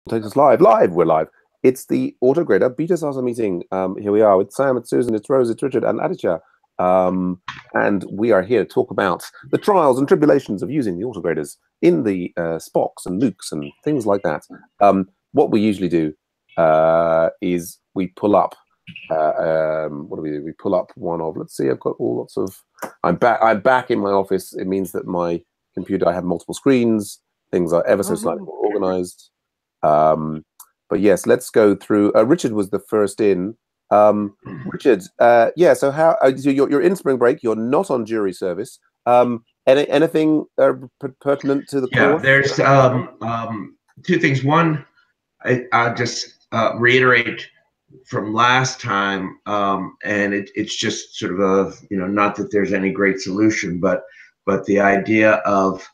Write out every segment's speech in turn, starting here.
Take us live. We're live. It's the Autograder BetaSaaSers Meeting. Here we are with Sam, it's Susan, it's Rose, it's Richard, and Aditya. And we are here to talk about the trials and tribulations of using the Autograders in the Spocks and Mooks and things like that. What we usually do is we pull up. What do we do? We pull up one of. Let's see. I've got all lots of. I'm back in my office. It means that my computer. I have multiple screens. Things are ever so slightly more organized. But yes, let's go through. Richard was the first in. Richard, yeah. So how? So you're in spring break. You're not on jury service. Anything pertinent to the course? Yeah, there's two things. One, I'll just reiterate from last time, and it's just sort of a not that there's any great solution, but the idea of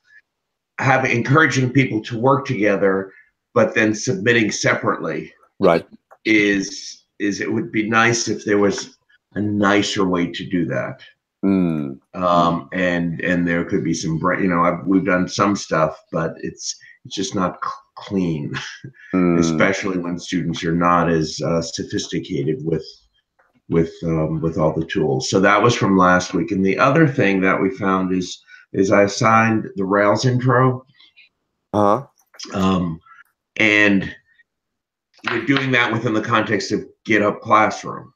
encouraging people to work together, but then submitting separately, right? Is it would be nice if there was a nicer way to do that. And there could be some, we've done some stuff, but it's just not clean, especially when students are not as sophisticated with all the tools. So that was from last week. And the other thing that we found is I assigned the Rails intro. And we're doing that within the context of GitHub Classroom.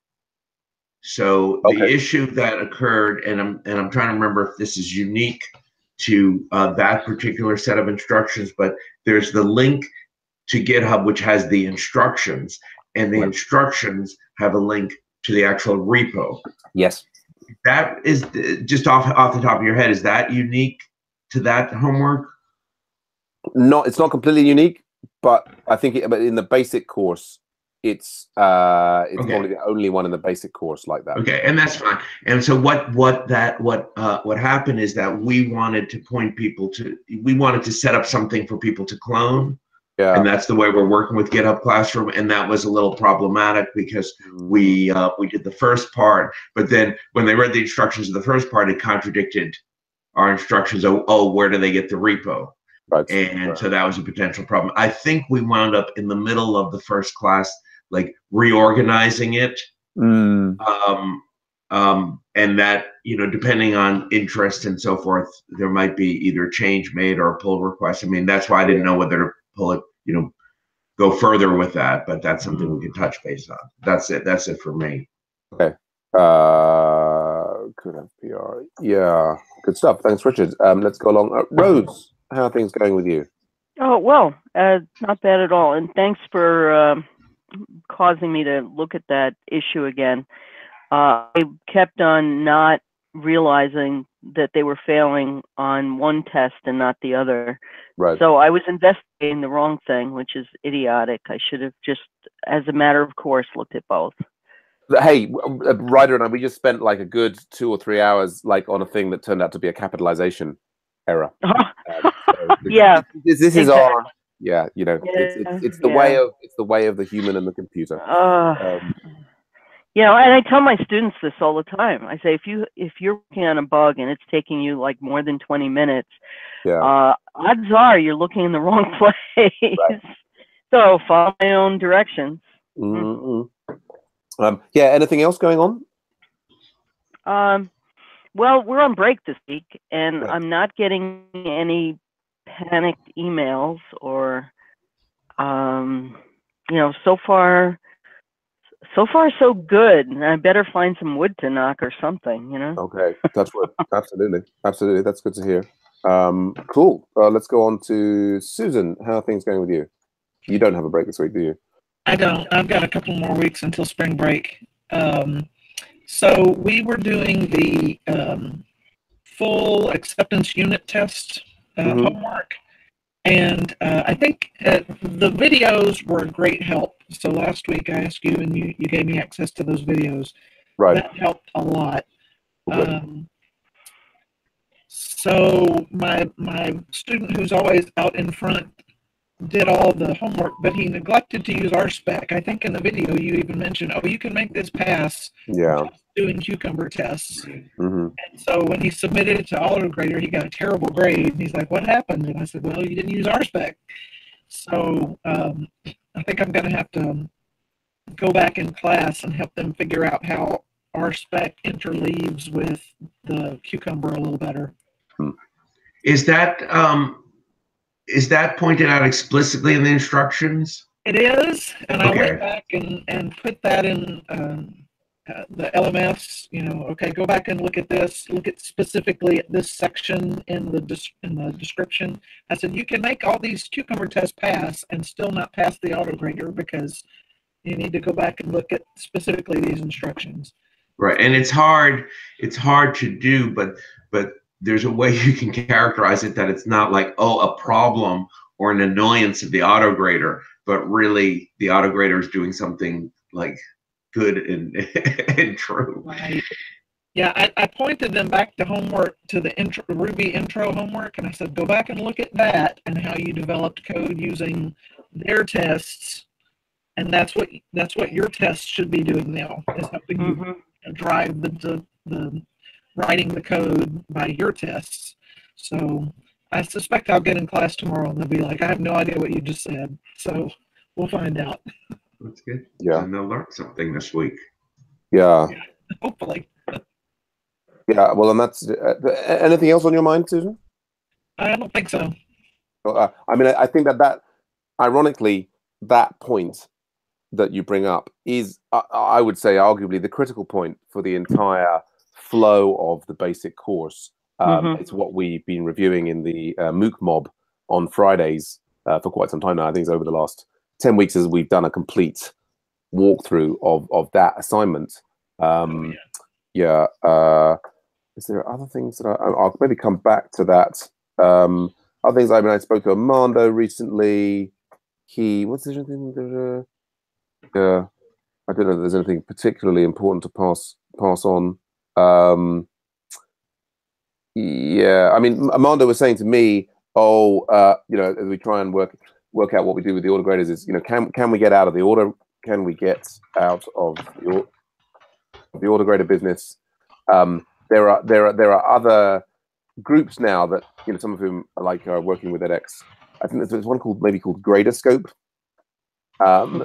So the issue that occurred, and I'm trying to remember if this is unique to that particular set of instructions, but there's the link to GitHub, which has the instructions, and the instructions have a link to the actual repo. Yes. That is just off the top of your head. Is that unique to that homework? No, it's not completely unique, but I think but in the basic course, it's probably the only one in the basic course like that. Okay, and that's fine. And so what happened is that we wanted to set up something for people to clone. Yeah. And that's the way we're working with GitHub Classroom, and that was a little problematic because we did the first part, but then when they read the instructions of the first part, it contradicted our instructions. Oh, where do they get the repo? Right. And so that was a potential problem. I think we wound up in the middle of the first class, like reorganizing it. And that, depending on interest and so forth, there might be either change made or a pull request. I mean, that's why I didn't know whether to pull it, go further with that, but that's something we can touch base on. That's it for me. Okay. Good FPR. Yeah. Good stuff. Thanks, Richard. Let's go along. Rose. How are things going with you? Oh, well, not bad at all. And thanks for causing me to look at that issue again. I kept on not realizing that they were failing on one test and not the other. Right. So I was investigating the wrong thing, which is idiotic. I should have just, as a matter of course, looked at both. Hey, Ryder and I, we just spent like a good 2 or 3 hours on a thing that turned out to be a capitalization error. Yeah, this is our it's the way of the human and the computer. And I tell my students this all the time. I say if you're working on a bug and it's taking you like more than 20 minutes, odds are you're looking in the wrong place. Right. So follow my own directions. Anything else going on? Well, we're on break this week, and I'm not getting any panicked emails or, so far so good. And I better find some wood to knock or something, Okay, touch wood. Absolutely. That's good to hear. Cool. Let's go on to Susan. How are things going with you? You don't have a break this week, do you? I don't. I've got a couple more weeks until spring break. So we were doing the full acceptance unit test homework, and I think the videos were a great help. So last week I asked you, and you gave me access to those videos. Right. That helped a lot. Okay. So my student who's always out in front did all the homework, but he neglected to use RSpec. I think in the video you even mentioned, you can make this pass doing cucumber tests. And so when he submitted it to Autograder, he got a terrible grade. And he's like, what happened? And I said, well, you didn't use RSpec. So I think I'm going to have to go back in class and help them figure out how RSpec interleaves with the Cucumber a little better. Is that pointed out explicitly in the instructions? It is, and Okay. I went back and put that in the LMS. You know, okay, go back and look at this. Look at specifically at this section in the description. I said you can make all these Cucumber tests pass and still not pass the autograder because you need to go back and look at specifically these instructions. Right, and it's hard to do, but there's a way you can characterize it that it's not like, oh, a problem or an annoyance of the autograder, but really the autograder is doing something like good and, and true. Right. Yeah, I pointed them back to homework, to the Ruby intro homework, and I said, go back and look at that and how you developed code using their tests. And that's what your tests should be doing now, is helping you drive the writing the code by your tests. So I suspect I'll get in class tomorrow and they'll be like, I have no idea what you just said. So we'll find out. That's good. Yeah. And they'll learn something this week. Yeah. Hopefully. Yeah. Well, and that's anything else on your mind, Susan? I don't think so. I mean, I think that ironically, that point that you bring up is, I would say, arguably the critical point for the entire flow of the basic course. It's what we've been reviewing in the MOOC mob on Fridays for quite some time now. I think it's over the last 10 weeks as we've done a complete walkthrough of that assignment. Is there other things that I'll maybe come back to that? Other things, I mean, I spoke to Armando recently. What's the anything? I don't know if there's anything particularly important to pass on. Yeah, I mean, Armando was saying to me, you know, as we try and work out what we do with the order graders, is, you know, can we get out of the order? Can we get out of the order grader business? There are other groups now that, you know, some of whom are working with edX. I think there's one called Graderscope,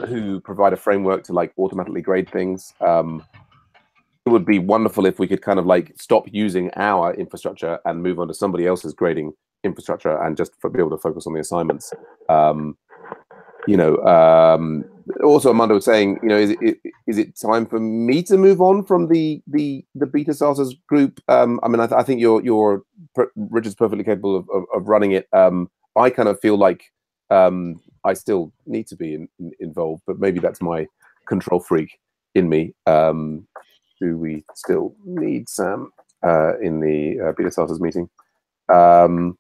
who provide a framework to like automatically grade things. It would be wonderful if we could kind of like stop using our infrastructure and move on to somebody else's grading infrastructure and just be able to focus on the assignments. You know, also Armando was saying, you know, is it time for me to move on from the BetaSaaSers group? I mean, I think Richard's perfectly capable of running it. I kind of feel like I still need to be involved, but maybe that's my control freak in me. Do we still need Sam in the BetaSaaSers meeting? The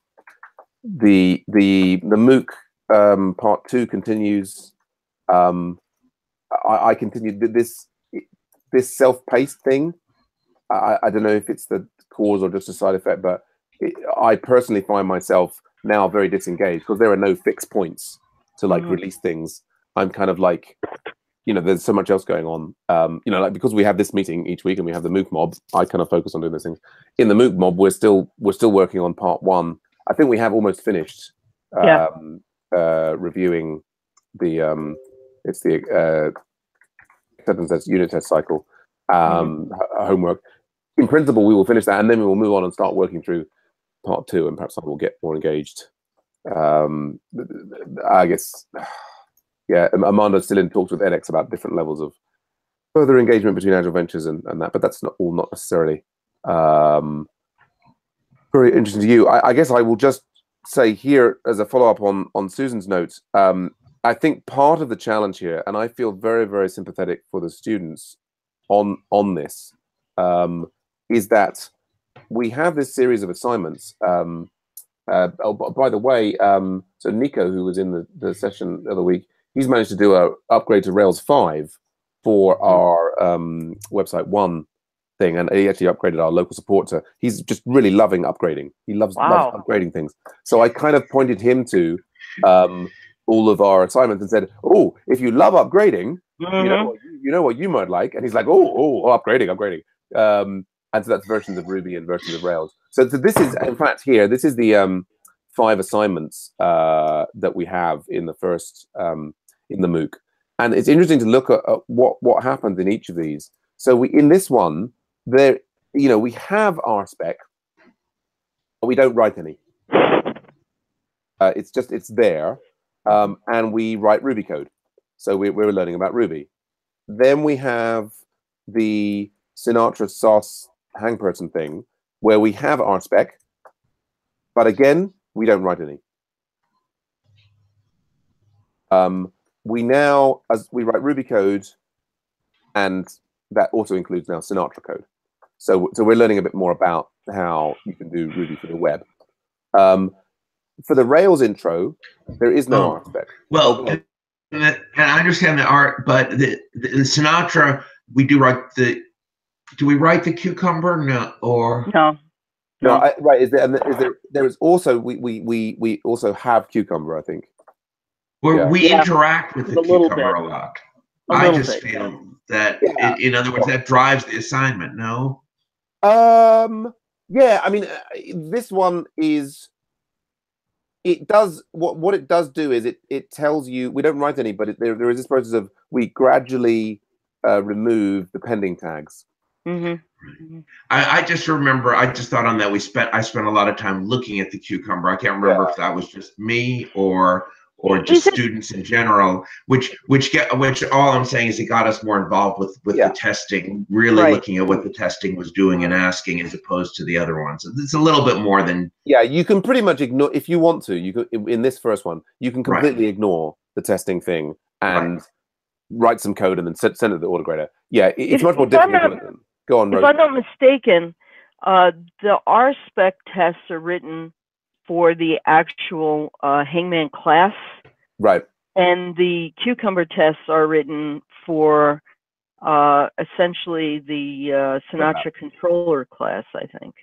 MOOC part 2 continues. I continued this self-paced thing. I don't know if it's the cause or just a side effect, but I personally find myself now very disengaged because there are no fixed points to like release things. I'm kind of like, you know, there's so much else going on. You know, like because we have this meeting each week and we have the MOOC mob, I kind of focus on doing those things. In the MOOC mob, we're still working on part 1. I think we have almost finished reviewing the it's the acceptance test unit test cycle homework. In principle, we will finish that and then we will move on and start working through part 2, and perhaps I will get more engaged. I guess, yeah, Amanda's still in talks with edX about different levels of further engagement between Agile Ventures and that, but that's not necessarily very interesting to you. I guess I will just say here as a follow-up on Susan's notes, I think part of the challenge here, and I feel very, very sympathetic for the students on this, is that we have this series of assignments. Oh, by the way, so Nico, who was in the session the other week, he's managed to do a upgrade to Rails 5 for our website 1 thing, and he actually upgraded our local support to. He's just really loving upgrading. He loves upgrading things. So I kind of pointed him to all of our assignments and said, "Oh, if you love upgrading, you know what you might like." And he's like, "Oh, upgrading." And so that's versions of Ruby and versions of Rails. So this is, in fact, here, this is the 5 assignments that we have in the first in the MOOC, and it's interesting to look at what happened in each of these. So in this one, there, we have RSpec, but we don't write any. It's there, and we write Ruby code. So we're learning about Ruby. Then we have the Sinatra sauce hangperson thing, where we have RSpec, but again, we don't write any. We write Ruby code, and that also includes now Sinatra code. So we're learning a bit more about how you can do Ruby for the web. For the Rails intro, there is no RSpec. Well, and I understand the art, but the Sinatra, we do write the. Do we write the cucumber? No, or no. Right? There is also we also have cucumber, I think. Where we interact with the cucumber a lot. I just feel that, in other words, that drives the assignment. No. Yeah, I mean, this one is. It does what it does do is it tells you we don't write any, but there is this process of we gradually remove the pending tags. Mm-hmm. I just remember, I just thought on that I spent a lot of time looking at the cucumber. I can't remember if that was just me or just students in general, which all I'm saying is it got us more involved with the testing, really looking at what the testing was doing and asking, as opposed to the other ones. It's a little bit more than. Yeah, you can pretty much ignore, if you want to, you can, in this first one, you can completely ignore the testing thing and write some code and then send it to the autograder. Yeah, it's much more difficult. Go on, Rose. If I'm not mistaken, the RSpec tests are written for the actual Hangman class. Right. And the cucumber tests are written for essentially the Sinatra controller class, I think.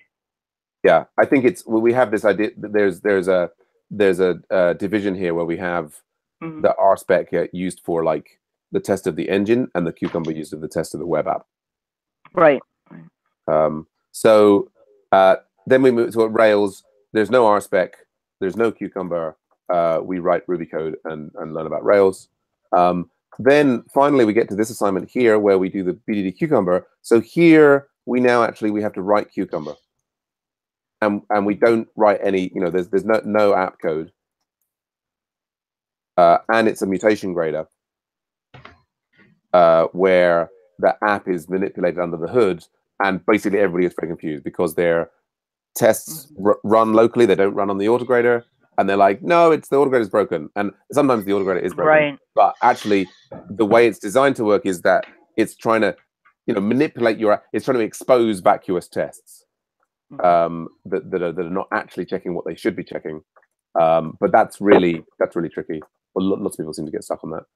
Yeah, I think we have this idea that there's a division here where we have the RSpec used for like the test of the engine and the cucumber used for the test of the web app. Right. So then we move to Rails. There's no RSpec. There's no cucumber. We write Ruby code and learn about Rails. Then finally we get to this assignment here where we do the BDD cucumber. So here we have to write cucumber, and we don't write any. There's no app code, and it's a mutation grader where the app is manipulated under the hood, and basically everybody is very confused because their tests run locally. They don't run on the autograder. And they're like, no, it's the autograder is broken. And sometimes the autograder is broken. Right. But actually, the way it's designed to work is that it's trying to, manipulate it's trying to expose vacuous tests that are not actually checking what they should be checking. But that's really tricky. Well, lots of people seem to get stuck on that.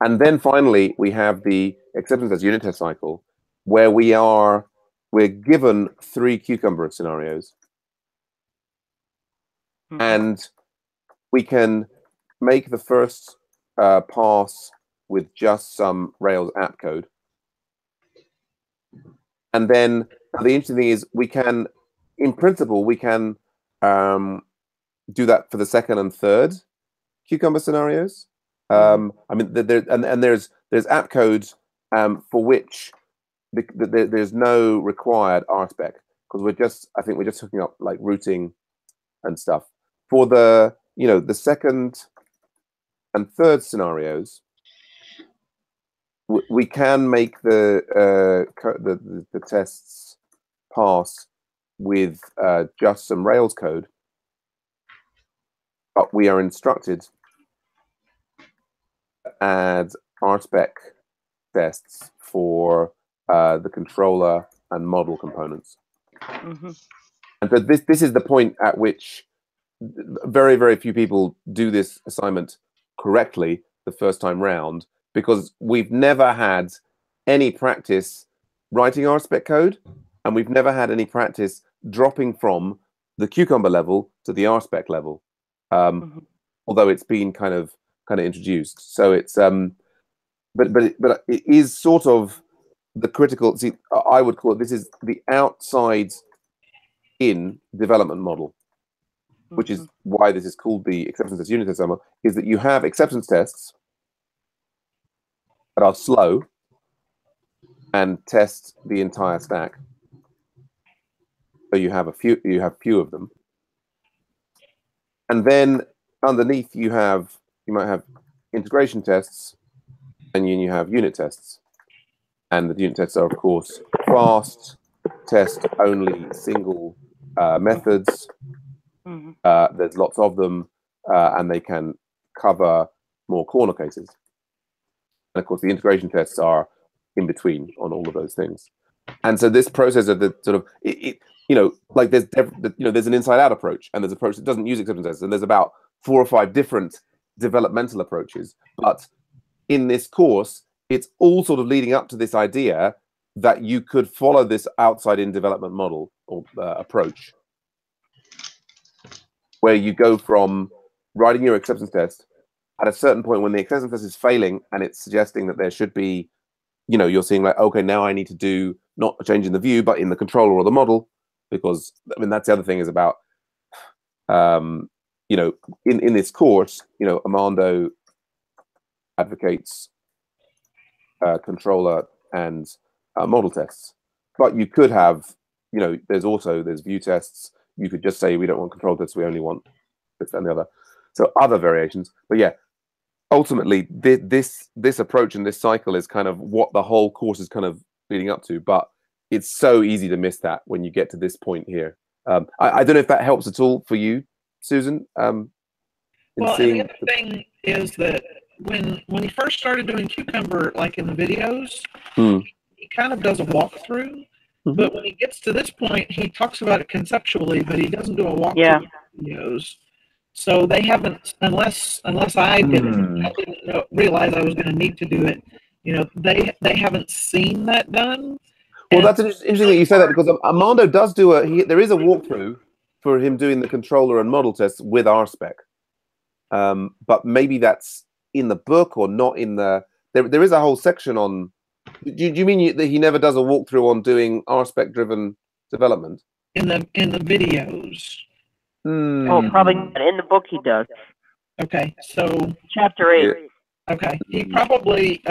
And then finally, we have the acceptance as unit test cycle, where we're given 3 cucumber scenarios. And we can make the first pass with just some Rails app code. And then the interesting thing is in principle, we can do that for the second and third cucumber scenarios. I mean, there's app codes for which there's no required RSpec, because I think we're just hooking up like routing and stuff. For the the second and third scenarios, we can make the tests pass with just some Rails code, but we are instructed to add RSpec tests for the controller and model components. And so this is the point at which very, very few people do this assignment correctly the first time round, because we've never had any practice writing RSpec code, and we've never had any practice dropping from the cucumber level to the RSpec level, although it's been kind of introduced. So it's but it is sort of the critical. See, I would call it, this is the outside in development model, which is why this is called the acceptance test unit test model, is that you have acceptance tests that are slow and test the entire stack. So you have few of them. And then underneath you might have integration tests, and you have unit tests. And the unit tests are, of course, fast, test only single methods. There's lots of them, and they can cover more corner cases. And of course, the integration tests are in between on all of those things. And so this process of the sort of, like there's an inside-out approach, and there's an approach that doesn't use acceptance tests, and there's about 4 or 5 different developmental approaches. But in this course, it's all sort of leading up to this idea that you could follow this outside-in development model or approach, where you go from writing your acceptance test at a certain point when the acceptance test is failing and it's suggesting that there should be, you're seeing like, okay, now I need to do not a change in the view, but in the controller or the model, because I mean that's the other thing is about, in this course, Armando advocates controller and model tests, but you could have, there's view tests. You could just say we don't want control tests, we only want this and the other. So other variations, but yeah, ultimately this approach and this cycle is kind of what the whole course is kind of leading up to. But it's so easy to miss that when you get to this point here. I don't know if that helps at all for you, Susan. Well, and the other thing is that when he first started doing Cucumber, like in the videos, he kind of does a walkthrough. But when he gets to this point, he talks about it conceptually, but he doesn't do a walkthrough videos. So they haven't, unless I didn't realize I was going to need to do it. They haven't seen that done. Well, that's interesting that you say that, because Armando does do there is a walkthrough for him doing the controller and model tests with RSpec. But maybe that's in the book or not in the. There is a whole section on. Do you mean that he never does a walkthrough on doing RSpec driven development? In the videos. Oh, probably not. In the book he does. Okay, so chapter 8. Yeah. Okay, he probably.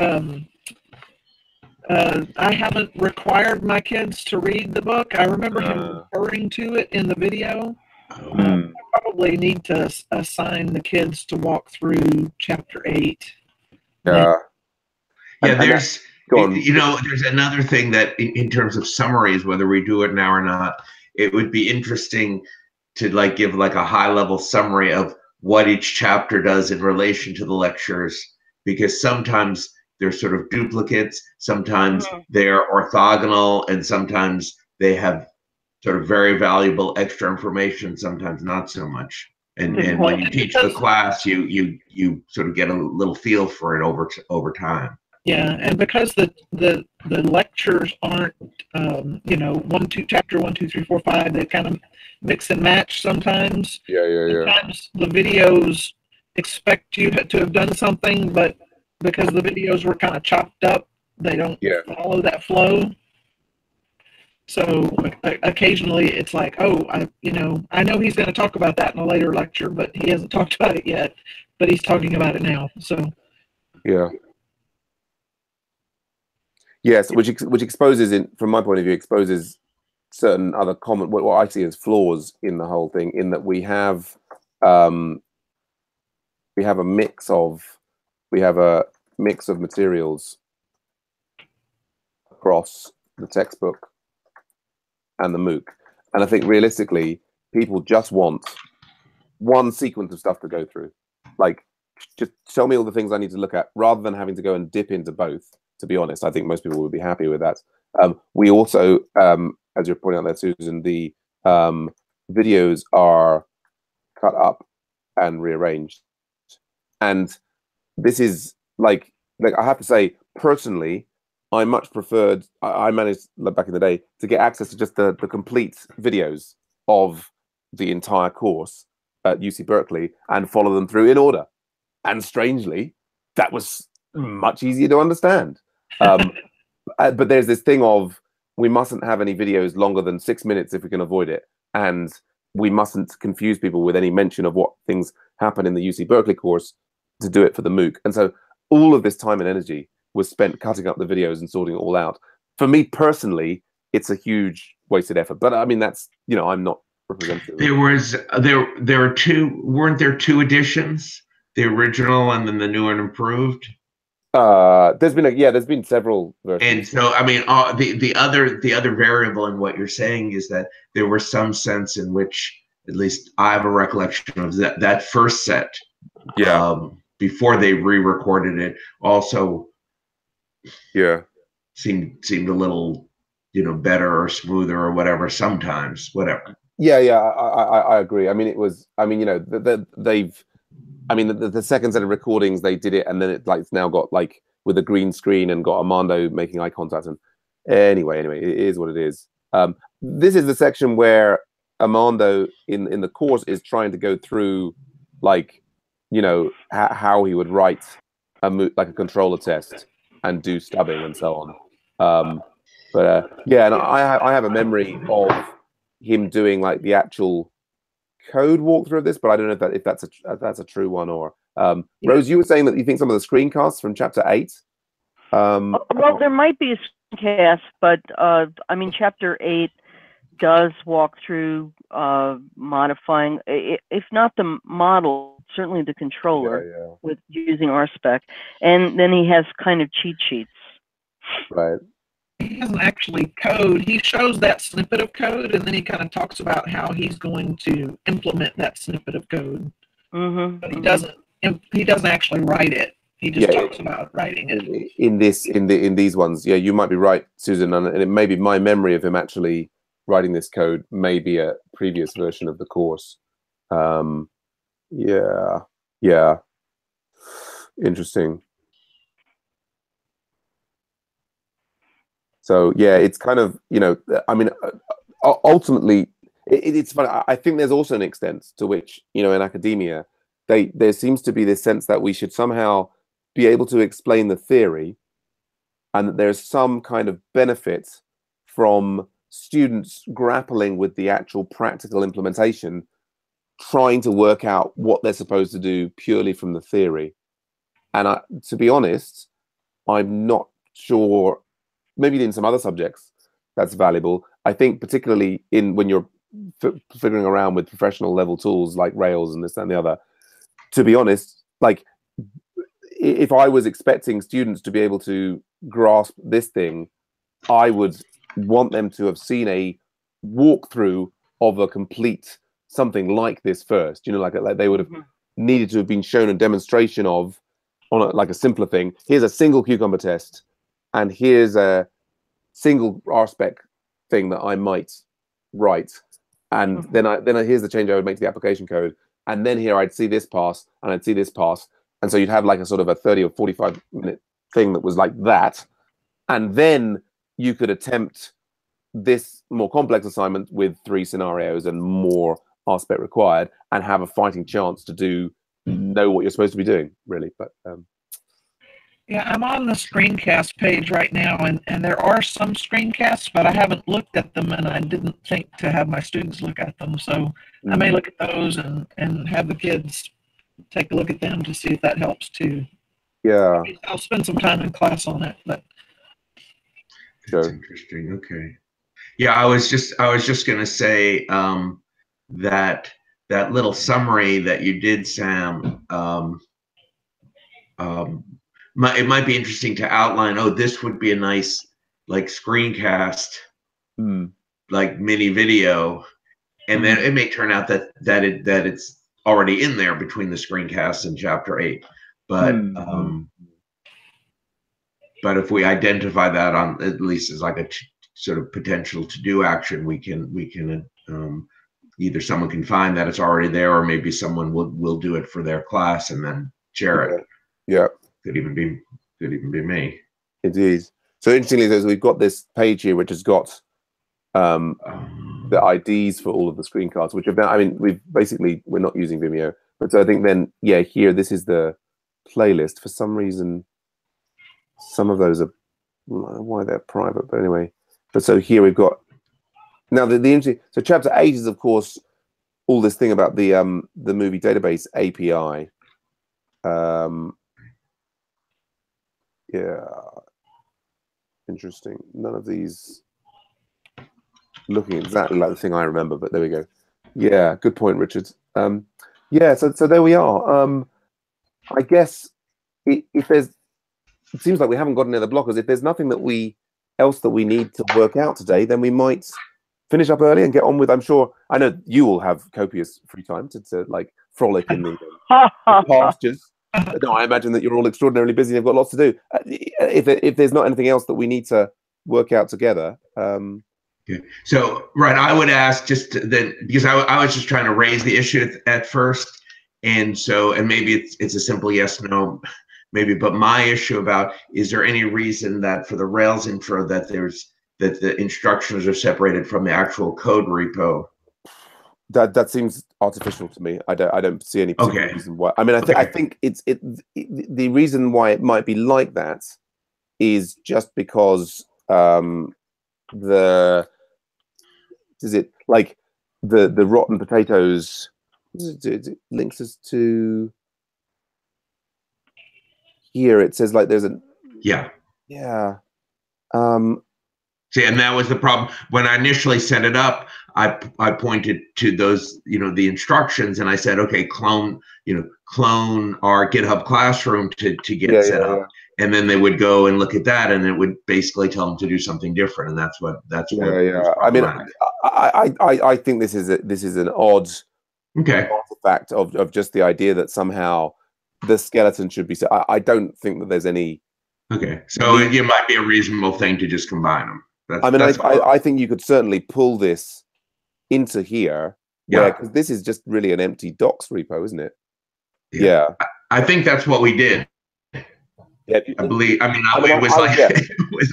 I haven't required my kids to read the book. I remember him referring to it in the video. I probably need to assign the kids to walk through chapter 8. Yeah, there's another thing that in terms of summaries, whether we do it now or not, it would be interesting to give a high level summary of what each chapter does in relation to the lectures, because sometimes they're sort of duplicates, sometimes they're orthogonal, and sometimes they have sort of very valuable extra information, sometimes not so much. And when you teach the class, you sort of get a little feel for it over time. Yeah, and because the lectures aren't chapter 1, 2, 3, 4, 5, they kind of mix and match sometimes. Sometimes the videos expect you to have done something, but because the videos were kind of chopped up, they don't follow that flow. So occasionally it's like, oh, I know he's going to talk about that in a later lecture, but he hasn't talked about it yet, but he's talking about it now. So yes, which exposes, from my point of view, exposes certain other common, what I see as flaws in the whole thing, in that we have a mix of materials across the textbook and the MOOC. And I think realistically, people just want one sequence of stuff to go through. Like, just tell me all the things I need to look at, rather than having to go and dip into both. To be honest, I think most people would be happy with that. We also, as you're pointing out there, Susan, the videos are cut up and rearranged. And this is like I have to say, personally, I much preferred, I managed back in the day to get access to just the complete videos of the entire course at UC Berkeley and follow them through in order. And strangely, that was much easier to understand. But there's this thing of, we mustn't have any videos longer than 6 minutes if we can avoid it. and we mustn't confuse people with any mention of what things happen in the UC Berkeley course to do it for the MOOC. And so all of this time and energy was spent cutting up the videos and sorting it all out. For me personally, it's a huge wasted effort. But I mean, that's, you know, I'm not representative. There were two, weren't there two editions? The original and then the new and improved? There's been several versions. And so, I mean, the other variable in what you're saying is that there was some sense in which, at least I have a recollection of that first set. Yeah. Before they re-recorded it, also. Yeah. Seemed a little, you know, better or smoother or whatever. Sometimes, whatever. Yeah. I agree. I mean, it was. I mean, you know, they've. I mean, the second set of recordings, they did it, and then it's now got like with a green screen and got Armando making eye contact. And anyway, it is what it is. This is the section where Armando in the course is trying to go through, like, you know, how he would write like a controller test and do stubbing and so on. Yeah, and I have a memory of him doing like the actual code walkthrough of this, but I don't know if that's a true one or Rose, you were saying that you think some of the screencasts from chapter 8. Well, there might be a screencast, but I mean, chapter 8 does walk through modifying, if not the model, certainly the controller with using RSpec, and then he has kind of cheat sheets. Right. He doesn't actually code. He shows that snippet of code, and then he kind of talks about how he's going to implement that snippet of code. But he doesn't actually write it. He just talks about writing it. In these ones, yeah, you might be right, Susan, and it may be my memory of him actually writing this code, maybe a previous version of the course. Yeah, interesting. So yeah, it's kind of, you know, I mean, ultimately, it's funny. I think there's also an extent to which, you know, in academia, there seems to be this sense that we should somehow be able to explain the theory, and that there's some kind of benefit from students grappling with the actual practical implementation, trying to work out what they're supposed to do purely from the theory. And to be honest, I'm not sure. Maybe in some other subjects that's valuable. I think particularly when you're figuring around with professional level tools like Rails and this and the other, to be honest, like if I was expecting students to be able to grasp this thing, I would want them to have seen a walkthrough of a complete something like this first. You know, like they would have needed to have been shown a demonstration of, on like a simpler thing. Here's a single cucumber test, and here's a single RSpec thing that I might write, and then here's the change I would make to the application code, and then here I'd see this pass, and I'd see this pass, and so you'd have like a sort of a 30 or 45 minute thing that was like that, and then you could attempt this more complex assignment with 3 scenarios and more RSpec required, and have a fighting chance to know what you're supposed to be doing, really. But yeah, I'm on the screencast page right now, and there are some screencasts, but I haven't looked at them, and I didn't think to have my students look at them. So I may look at those and have the kids take a look at them to see if that helps too. Yeah. I'll spend some time in class on it. But that's interesting. Okay. Yeah, I was just gonna say that little summary that you did, Sam. It might be interesting to outline. Oh, this would be a nice like screencast, like mini video, and then it may turn out that it's already in there between the screencasts and chapter 8. But but if we identify that on at least as like a sort of potential to do action, we can either someone can find that it's already there, or maybe someone will do it for their class and then share it. Yeah. Could even be me. It is. So interestingly, we've got this page here which has got the IDs for all of the screencasts, which have now, I mean, we're not using Vimeo, but so I think then, yeah, here this is the playlist. For some reason, some of those are, why they're private, but anyway. But so here we've got Now the interesting, so chapter 8 is of course all this thing about the movie database API. Yeah, interesting. None of these looking exactly like the thing I remember, but there we go. Yeah, good point, Richard. Yeah, so there we are. I guess if there's, it seems like we haven't got any other blockers. If there's nothing else that we need to work out today, then we might finish up early and get on with. I know you will have copious free time to like frolic in the pastures. No, I imagine that you're all extraordinarily busy and have got lots to do. If there's not anything else that we need to work out together. Okay. So, right, I would ask just then, because I was just trying to raise the issue at first, and maybe it's a simple yes no, maybe. But my issue about, is there any reason that for the Rails intro that the instructions are separated from the actual code repo? That seems artificial to me. I don't see any particular reason why. I mean, I think the reason why it might be like that is just because the rotten potatoes, it links us to here. It says like there's a See, and that was the problem when I initially set it up. I pointed to those, the instructions, and I said, okay, clone our GitHub Classroom to get set up, and then they would go and look at that, and it would basically tell them to do something different, and that's what. I mean, I think this is an odd artifact of just the idea that somehow the skeleton should be. I don't think that there's any. Okay, so it might be a reasonable thing to just combine them. I think you could certainly pull this into here, because this is just really an empty docs repo, isn't it? Yeah. I think that's what we did. Yeah, I believe. I mean, it was like it was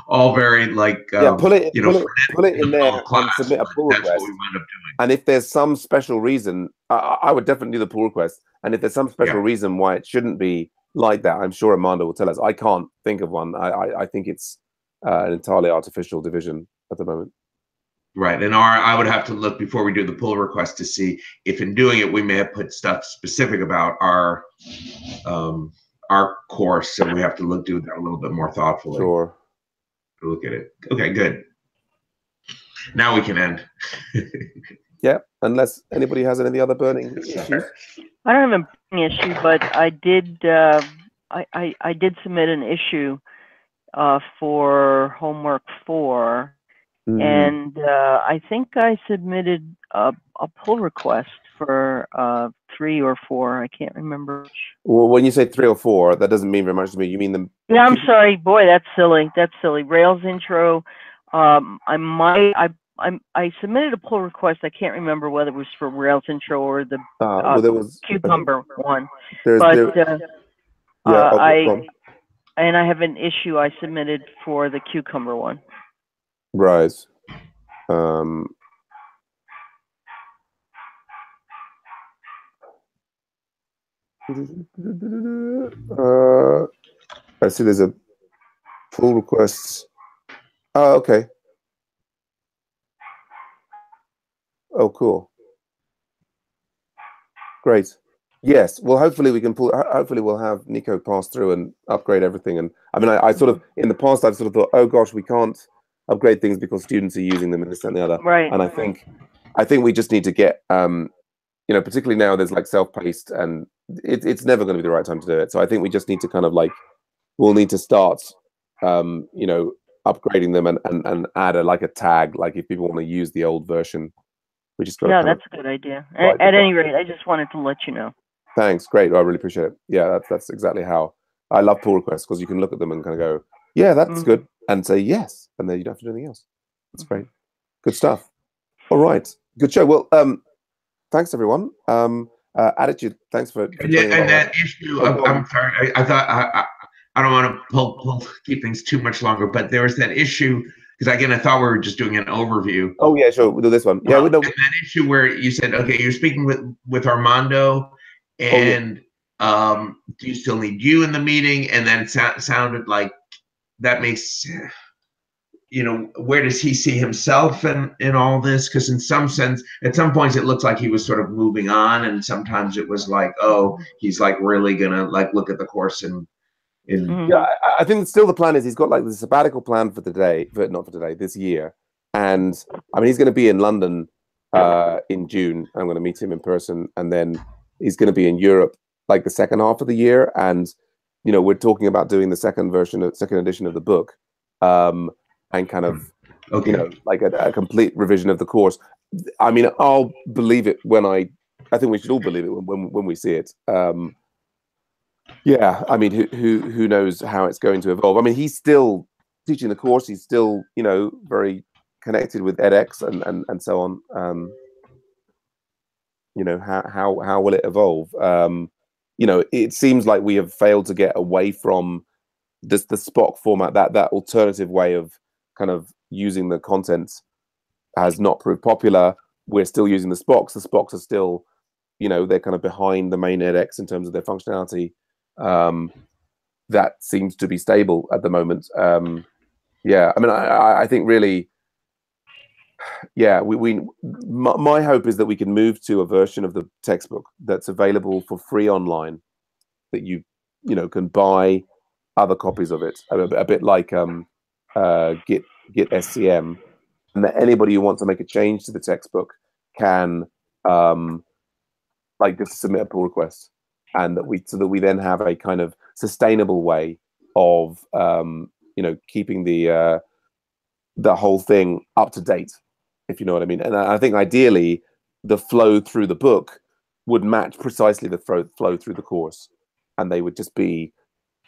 all very like pull it in there and submit a pull request. That's what we wound up doing. And if there's some special reason, I would definitely do the pull request. And if there's some special reason why it shouldn't be like that, I'm sure Amanda will tell us. I can't think of one. I think it's an entirely artificial division at the moment. Right, and I would have to look before we do the pull request to see if in doing it we may have put stuff specific about our course, so we have to do that a little bit more thoughtfully. Sure. Look at it. Okay, good. Now we can end. Yeah, unless anybody has any other burning issues. I don't have a burning issue, but I did I did submit an issue for homework 4, and I think I submitted a pull request for 3 or 4. I can't remember. Well, when you say 3 or 4, that doesn't mean very much to me. You mean them? Yeah, I'm sorry. Boy, that's silly. That's silly. Rails intro. I submitted a pull request. I can't remember whether it was for Rails intro or the there was Cucumber one. And I have an issue I submitted for the Cucumber one. Right. I see there's a pull request. Oh, okay. Oh, cool. Great. Yes. Well, hopefully we can pull. Hopefully we'll have Nico pass through and upgrade everything. And I mean, I sort of in the past I've sort of thought, oh gosh, we can't upgrade things because students are using them and this and the other. Right. And I think we just need to get particularly now there's like self-paced and it's never going to be the right time to do it. So I think we just need to kind of like we'll need to start upgrading them and add a tag, like if people want to use the old version. We just got that's a good idea. At any rate, I just wanted to let you know. Thanks, great. I really appreciate it. Yeah, that's exactly how I love pull requests, because you can look at them and kind of go, yeah, that's good, and say yes, and then you don't have to do anything else. That's great. Good stuff. All right, good show. Well, thanks everyone. Attitude, thanks for and that issue. I'm sorry. I thought I don't want to keep things too much longer, but there was that issue. Because again, I thought we were just doing an overview. Oh yeah, sure. We'll do this one. Yeah, that issue where you said, okay, you're speaking with Armando, and do you still need you in the meeting? And then it sounded like that makes. you know, where does he see himself in all this? Because in some sense, at some points, it looks like he was sort of moving on, and sometimes it was like, oh, he's like really gonna like look at the course and yeah, I think still the plan is he's got like the sabbatical plan for today, but not for today, this year. And I mean, he's going to be in London in June. I'm going to meet him in person, and then he's going to be in Europe like the second half of the year. And you know, we're talking about doing the second edition of the book, and kind of, you know, like a complete revision of the course. I mean, I'll believe it when I think we should all believe it when we see it. Yeah, I mean, who knows how it's going to evolve? I mean, he's still teaching the course. He's still, you know, very connected with edX and so on. You know, how will it evolve? You know, it seems like we have failed to get away from the Spock format. That alternative way of kind of using the content has not proved popular. We're still using the Spocks. The Spocks are still, you know, they're kind of behind the main edX in terms of their functionality. That seems to be stable at the moment. Yeah, I mean, I think really, yeah, my hope is that we can move to a version of the textbook that's available for free online, that you know, can buy other copies of it, a bit like Git SCM, and that anybody who wants to make a change to the textbook can like just submit a pull request, and so that we then have a kind of sustainable way of you know, keeping the whole thing up to date, if you know what I mean. And I think ideally the flow through the book would match precisely the flow through the course, and they would just be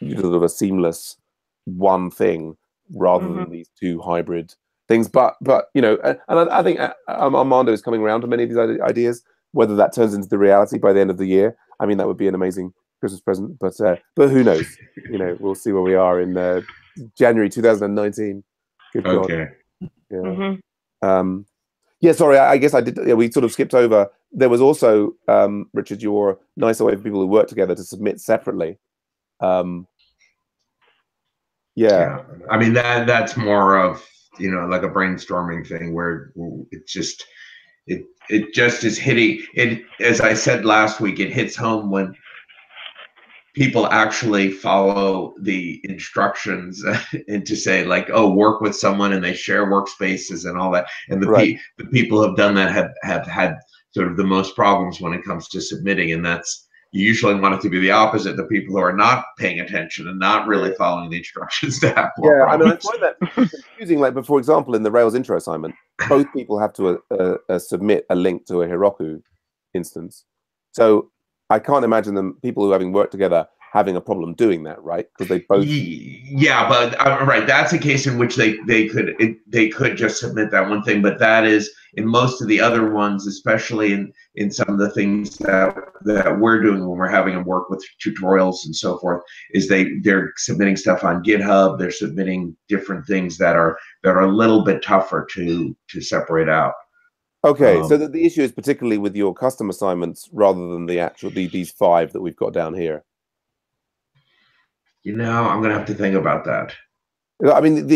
sort of a seamless one thing rather than these two hybrid things. But you know, and I think Armando is coming around to many of these ideas. Whether that turns into the reality by the end of the year, I mean, that would be an amazing Christmas present. But who knows? You know, we'll see where we are in January 2019. Good God. Okay. Yeah. Yeah. Sorry, I guess I did. Yeah, we sort of skipped over. There was also Richard, your nicer way for people who work together to submit separately. Yeah. I mean, that's more of, you know, like a brainstorming thing where it just is hitting it. As I said last week, it hits home when people actually follow the instructions and to say like, oh, work with someone, and they share workspaces and all that. And the people who have done that have had sort of the most problems when it comes to submitting. And that's, you usually want it to be the opposite. The people who are not paying attention and not really following the instructions to have more problems. I mean, I find that confusing. Like, but for example, in the Rails intro assignment, both people have to submit a link to a Heroku instance. So I can't imagine people who having worked together having a problem doing that, right? Because they both. Yeah, but right, that's a case in which they could just submit that one thing. But that is in most of the other ones, especially in some of the things that we're doing when we're having them work with tutorials and so forth, is they're submitting stuff on GitHub. They're submitting different things that are a little bit tougher to separate out. Okay, so the issue is particularly with your custom assignments rather than the actual these 5 that we've got down here. You know, I'm gonna have to think about that. I mean,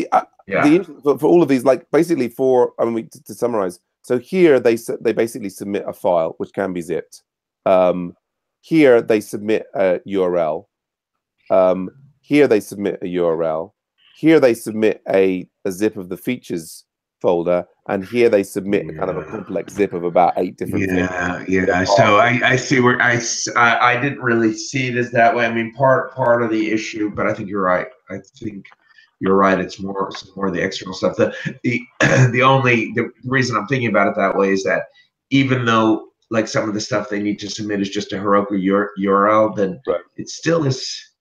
for all of these, like basically to summarize, so here they basically submit a file which can be zipped. Here they submit a URL. Here they submit a URL. Here they submit a zip of the features folder, and here they submit kind of a complex zip of about 8 different things. Yeah. So I see where I didn't really see it as that way. I mean, part of the issue, but I think you're right. I think you're right. It's more the external stuff. The reason I'm thinking about it that way is that even though like some of the stuff they need to submit is just a Heroku URL, then it still is.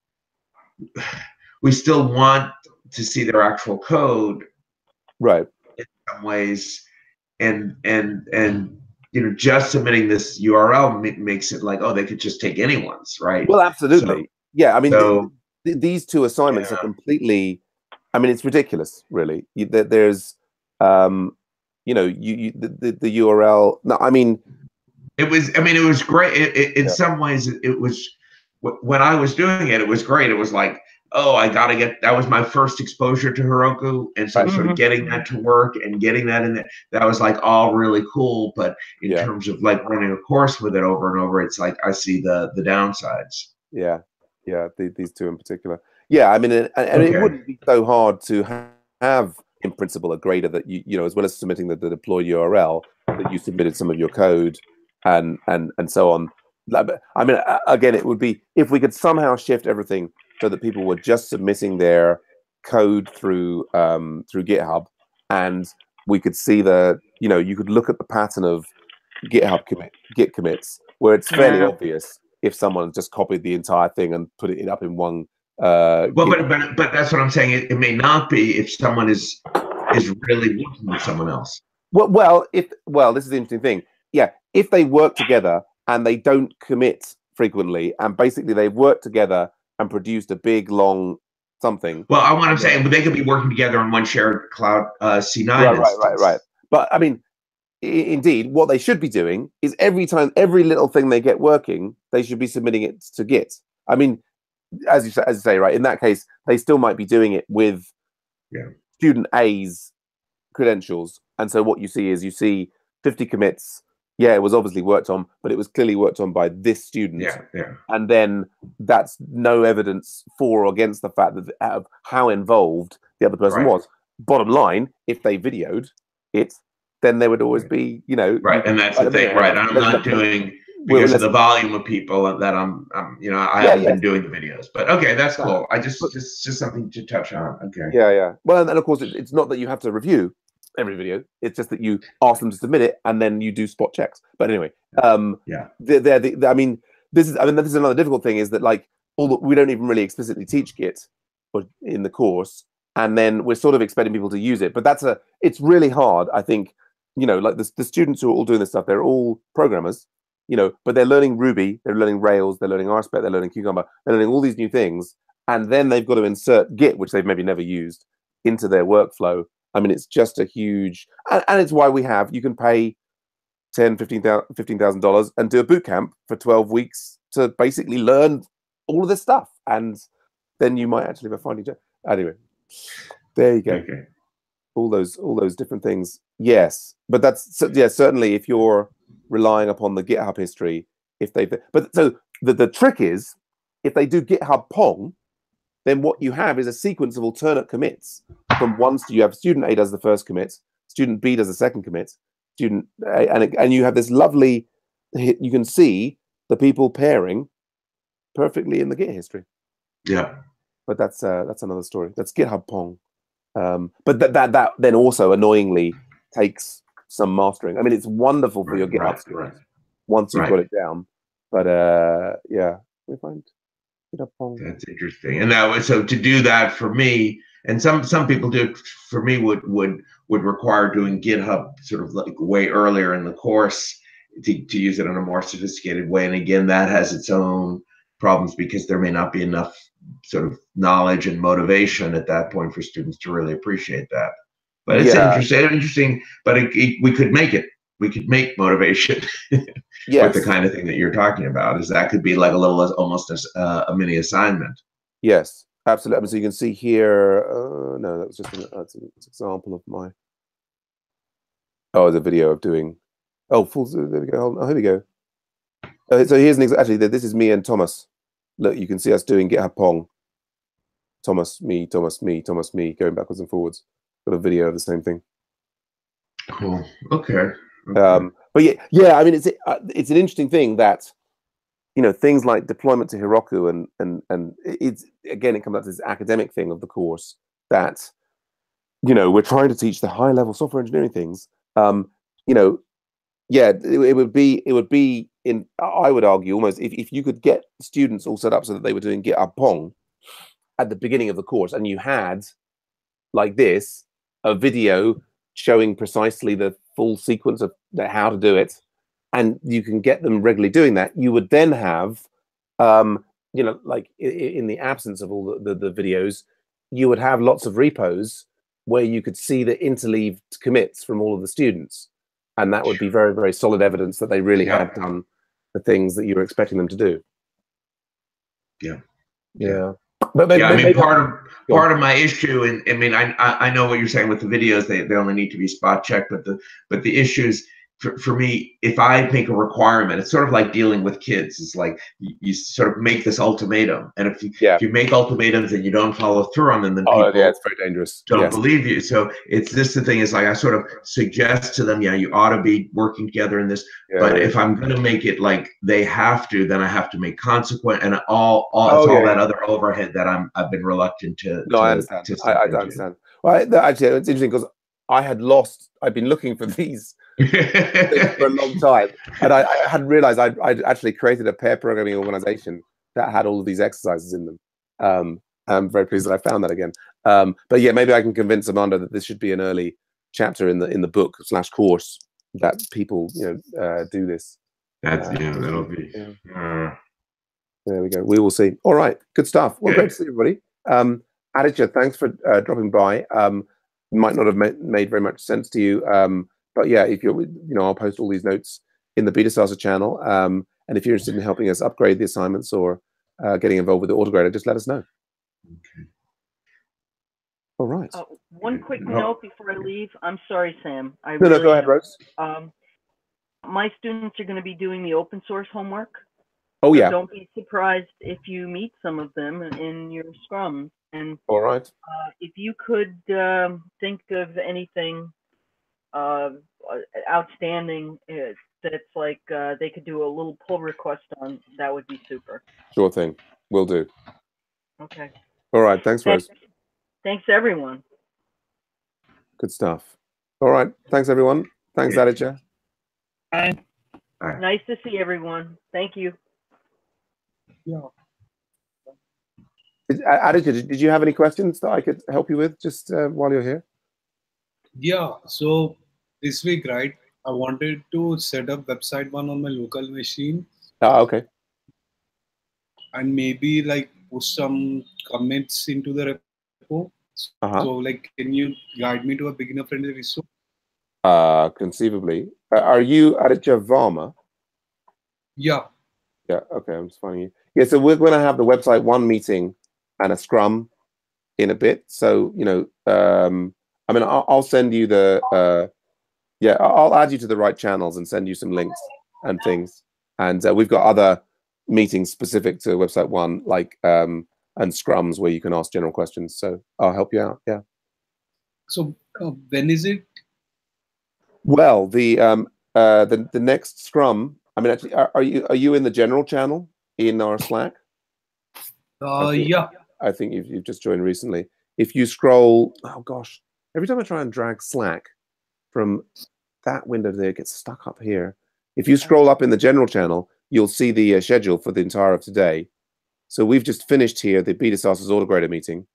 We still want to see their actual code, right? In some ways, and you know, just submitting this URL makes it like, oh, they could just take anyone's, right? Well, absolutely. So, yeah, I mean, these 2 assignments are completely. I mean, it's ridiculous, really. There's, you know, the URL. No, I mean, it was great. In some ways, it was when I was doing it. It was great. It was like, oh, I gotta get, that was my first exposure to Heroku, and so sort of getting that to work and getting that in there, that was like all really cool. But in terms of like running a course with it over and over, it's like I see the downsides. Yeah, these two in particular. Yeah, I mean, and it wouldn't be so hard to have, in principle, a grader that you know, as well as submitting the deployed URL, that you submitted some of your code and so on. I mean, again, it would be if we could somehow shift everything so that people were just submitting their code through GitHub, and we could see the, you know, you could look at the pattern of GitHub Git commits where it's fairly obvious if someone just copied the entire thing and put it up in one. Well, but that's what I'm saying. It may not be if someone is really working with someone else. Well, this is the interesting thing. Yeah, if they work together and they don't commit frequently, and basically they've worked together and produced a big long something. Well, what I'm saying, but they could be working together on one shared cloud C9 instance. Right. But I mean, indeed, what they should be doing is every little thing they get working, they should be submitting it to Git. I mean, as you say, right, in that case, they still might be doing it with student A's credentials. And so what you see is 50 commits. Yeah, it was obviously worked on, but it was clearly worked on by this student. Yeah. And then that's no evidence for or against the fact that how involved the other person was. Bottom line, if they videoed it, then there would always be, you know. Right, and that's the thing, right? I'm not doing, because of the volume of people that I'm you know, I haven't been doing the videos. But okay, that's cool. I just something to touch on. Okay. Yeah. Well, and of course, it's not that you have to review every video. It's just that you ask them to submit it, and then you do spot checks. But anyway, I mean, this is another difficult thing, is that like we don't even really explicitly teach Git in the course, and then we're sort of expecting people to use it. But it's really hard, I think. You know, like the students who are all doing this stuff, they're all programmers, you know, but they're learning Ruby, they're learning Rails, they're learning RSpec, they're learning Cucumber, they're learning all these new things, and then they've got to insert Git, which they've maybe never used, into their workflow. I mean, it's just a huge, and it's why you can pay $15,000 and do a boot camp for 12 weeks to basically learn all of this stuff, and then you might actually have a finding job. Anyway, there you go. Okay. All those different things. Yes, but that's certainly if you're relying upon the GitHub history. So the trick is, if they do GitHub Pong, then what you have is a sequence of alternate commits from you have student A does the first commit, student B does the second commit, student A, and you have this lovely. You can see the people pairing perfectly in the Git history. Yeah, but that's another story. That's GitHub Pong. But that then also annoyingly takes some mastering. I mean, it's wonderful for your GitHub students once you've got it down. But yeah, we find GitHub Pong. That's interesting. And so to do that for me, and some people do it for me, would require doing GitHub sort of like way earlier in the course to use it in a more sophisticated way. And again, that has its own problems because there may not be enough sort of knowledge and motivation at that point for students to really appreciate that. But it's interesting. But we could make it. We could make motivation with the kind of thing that you're talking about. Is that could be like a little almost a mini assignment. Yes, absolutely. I mean, so you can see here. No, that was just that's an example of my. Oh, it's a video of doing. Oh, full. There we go. Oh, here we go. So here's actually. This is me and Thomas. Look, you can see us doing GitHub Pong. Thomas, me, going backwards and forwards. Got a video of the same thing. Cool. Okay. But yeah. I mean, it's an interesting thing that, you know, things like deployment to Heroku and it's again, it comes up to this academic thing of the course that, you know, we're trying to teach the high level software engineering things. You know, yeah, it would be in, I would argue almost if you could get students all set up so that they were doing GitHub Pong at the beginning of the course, and you had like this a video showing precisely the full sequence of how to do it, and you can get them regularly doing that, you would then have, you know, like in the absence of all the videos, you would have lots of repos where you could see the interleaved commits from all of the students. And that would be very, very solid evidence that they really had done the things that you were expecting them to do. Yeah. Yeah. Yeah, I mean, part of my issue, and I mean, I know what you're saying with the videos. They only need to be spot checked, but the issues for me, if I make a requirement, it's sort of like dealing with kids. It's like you sort of make this ultimatum, and if you make ultimatums and you don't follow through on them, then people it's very dangerous. Don't believe you. So it's the thing is like I sort of suggest to them, yeah, you ought to be working together in this. But if I'm going to make it like they have to, then I have to make consequent and all that other overhead that I've been reluctant to. No, I understand. I understand. Well, actually, it's interesting because I'd been looking for these things for a long time, and I hadn't realized I'd actually created a pair programming organization that had all of these exercises in them. I'm very pleased that I found that again. But yeah, maybe I can convince Amanda that this should be an early chapter in the book / course that people do this. That'll be. There we go. We will see. All right, good stuff. Well, great to see everybody. Aditya, thanks for dropping by. Might not have made very much sense to you, but yeah, if you're, I'll post all these notes in the BetaSaaSers channel. And if you're interested in helping us upgrade the assignments or getting involved with the autograder, just let us know. Okay. All right. One quick note before I leave. I'm sorry, Sam. No, go ahead, Rose. My students are going to be doing the open source homework. Oh, so yeah. Don't be surprised if you meet some of them in your scrums. And all right. If you could think of anything outstanding that's like they could do a little pull request on, that would be super. Sure thing. Will do. Okay. All right. Thanks, Rose. Thanks, everyone. Good stuff. All right. Thanks, everyone. Thanks, Aditya. Bye. Nice to see everyone. Thank you. Yeah. Aditya, did you have any questions that I could help you with just while you're here? Yeah. So this week, right, I wanted to set up website one on my local machine. Okay. And maybe like push some commits into the repo. So like, can you guide me to a beginner-friendly resource? Conceivably. Are you Aditya Varma? Yeah. Yeah. Okay. I'm just finding you. Yeah. So we're going to have the website one meeting and a scrum in a bit. So I mean, I'll send you the I'll add you to the right channels and send you some links and things. And we've got other meetings specific to website one, like and scrums where you can ask general questions. So I'll help you out. Yeah. So when is it? Well, the next scrum. I mean, actually, are you in the general channel in our Slack? Yeah. I think you've just joined recently. If you scroll, oh gosh, every time I try and drag Slack from that window there, it gets stuck up here. If you scroll up in the general channel, you'll see the schedule for the entire of today. So we've just finished here the BetaSaaSers autograder meeting.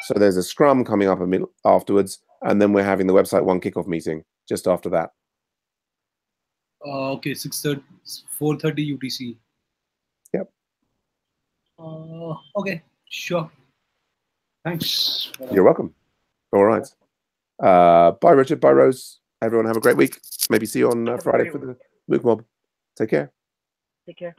So there's a scrum coming up afterwards, and then we're having the website one kickoff meeting just after that. Okay, 4:30 UTC. Yep. Okay, sure. Thanks. You're welcome. All right. Bye, Richard. Bye, Rose. Everyone have a great week. Maybe see you on Friday for the MOOC Mob. Take care. Take care.